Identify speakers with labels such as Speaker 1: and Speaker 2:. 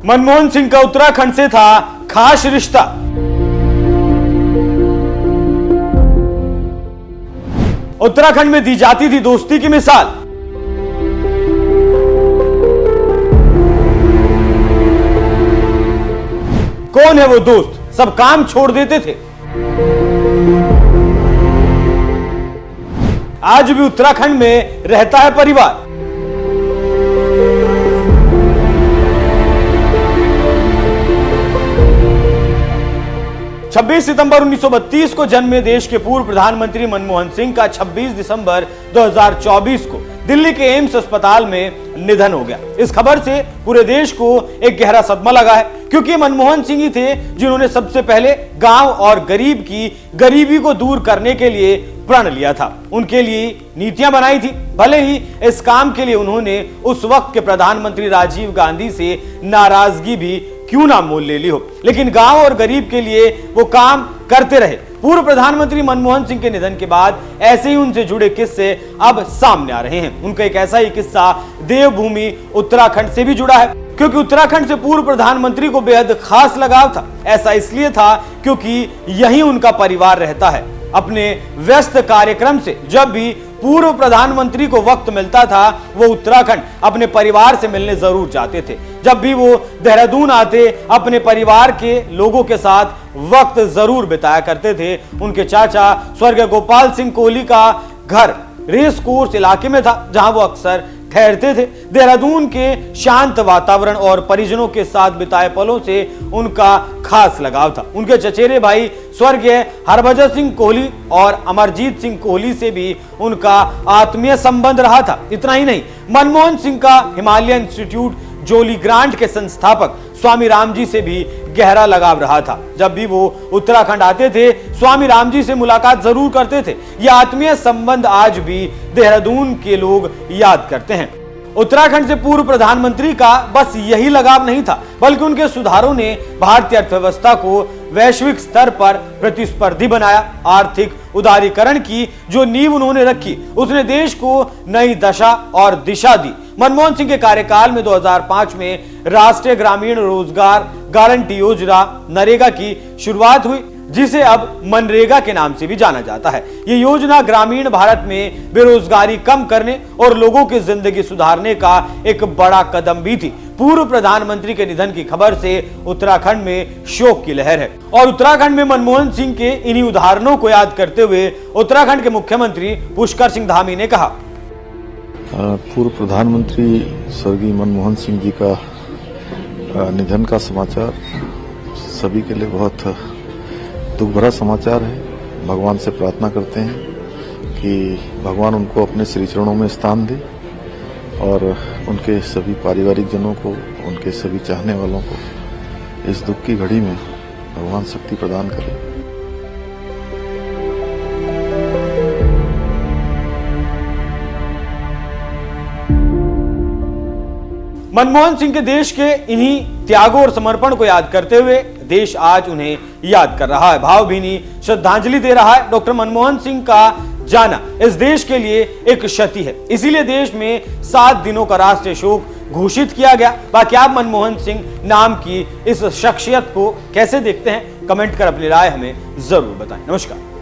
Speaker 1: मनमोहन सिंह का उत्तराखंड से था खास रिश्ता। उत्तराखंड में दी जाती थी दोस्ती की मिसाल। कौन है वो दोस्त, सब काम छोड़ देते थे। आज भी उत्तराखंड में रहता है परिवार। सितंबर 1932 को जन्मे देश के पूर्व प्रधानमंत्री मनमोहन सिंह का 26 दिसंबर 2024 को दिल्ली के एम्स अस्पताल में निधन हो गया। इस खबर से पूरे देश को एक गहरा सदमा लगा है, क्योंकि मनमोहन सिंह ही थे जिन्होंने सबसे पहले गांव और गरीब की गरीबी को दूर करने के लिए प्रण लिया था, उनके लिए नीतियां बनाई थी। भले ही इस काम के लिए उन्होंने उस वक्त के प्रधानमंत्री राजीव गांधी से नाराजगी भी क्यों ना मोल ले ली हो, लेकिन गांव और गरीब के लिए वो काम करते रहे। पूर्व प्रधानमंत्री मनमोहन सिंह के निधन के बाद ऐसे ही उनसे जुड़े किस्से अब सामने आ रहे हैं। उनका एक ऐसा ही किस्सा देवभूमि उत्तराखंड से भी जुड़ा है, क्योंकि उत्तराखंड से पूर्व प्रधानमंत्री को बेहद खास लगाव था। ऐसा इसलिए था क्योंकि यही उनका परिवार रहता है। अपने व्यस्त कार्यक्रम से जब भी पूर्व प्रधानमंत्री को वक्त मिलता था, वो उत्तराखंड अपने परिवार से मिलने जरूर जाते थे। जब भी वो देहरादून आते, अपने परिवार के लोगों के साथ वक्त जरूर बिताया करते थे। उनके चाचा स्वर्गीय गोपाल सिंह कोहली का घर रेस कोर्स इलाके में था, जहां वो अक्सर ठहरते थे। देहरादून के शांत वातावरण और परिजनों के साथ बिताए पलों से उनका खास लगाव था। उनके चचेरे भाई स्वर्गीय हरभजन सिंह कोहली और अमरजीत सिंह कोहली से भी उनका आत्मीय संबंध रहा था। इतना ही नहीं, मनमोहन सिंह का हिमालयन इंस्टीट्यूट जोली ग्रांट के संस्थापक स्वामी रामजी से भी गहरा लगाव रहा था। जब भी वो उत्तराखंड आते थे, स्वामी रामजी से मुलाकात जरूर करते थे। यह आत्मीय संबंध आज भी देहरादून के लोग याद करते हैं। उत्तराखंड से पूर्व प्रधानमंत्री का बस यही लगाव नहीं था, बल्कि उनके सुधारों ने भारतीय अर्थव्यवस्था को वैश्विक स्तर पर प्रतिस्पर्धी बनाया। आर्थिक उदारीकरण की जो नींव उन्होंने रखी, उसने देश को नई दशा और दिशा दी। मनमोहन सिंह के कार्यकाल में 2005 में राष्ट्रीय ग्रामीण रोजगार गारंटी योजना नरेगा की शुरुआत हुई, जिसे अब मनरेगा के नाम से भी जाना जाता है। ये योजना ग्रामीण भारत में बेरोजगारी कम करने और लोगों की जिंदगी सुधारने का एक बड़ा कदम भी थी। पूर्व प्रधानमंत्री के निधन की खबर से उत्तराखंड में शोक की लहर है, और उत्तराखंड में मनमोहन सिंह के इन्हीं उदाहरणों को याद करते हुए उत्तराखंड के मुख्यमंत्री पुष्कर सिंह धामी ने कहा,
Speaker 2: पूर्व प्रधानमंत्री स्वर्गीय मनमोहन सिंह जी का निधन का समाचार सभी के लिए बहुत दुख भरा समाचार है। भगवान से प्रार्थना करते हैं कि भगवान उनको अपने श्री चरणों में स्थान दे और उनके सभी पारिवारिक जनों को, उनके सभी चाहने वालों को इस दुख की घड़ी में भगवान शक्ति प्रदान करे।
Speaker 1: मनमोहन सिंह के देश के इन्हीं त्यागों और समर्पण को याद करते हुए देश आज उन्हें याद कर रहा है, भावभीनी श्रद्धांजलि दे रहा है। डॉक्टर मनमोहन सिंह का जाना इस देश के लिए एक क्षति है, इसीलिए देश में 7 दिनों का राष्ट्रीय शोक घोषित किया गया। बाकी आप मनमोहन सिंह नाम की इस शख्सियत को कैसे देखते हैं, कमेंट कर अपनी राय हमें जरूर बताएं। नमस्कार।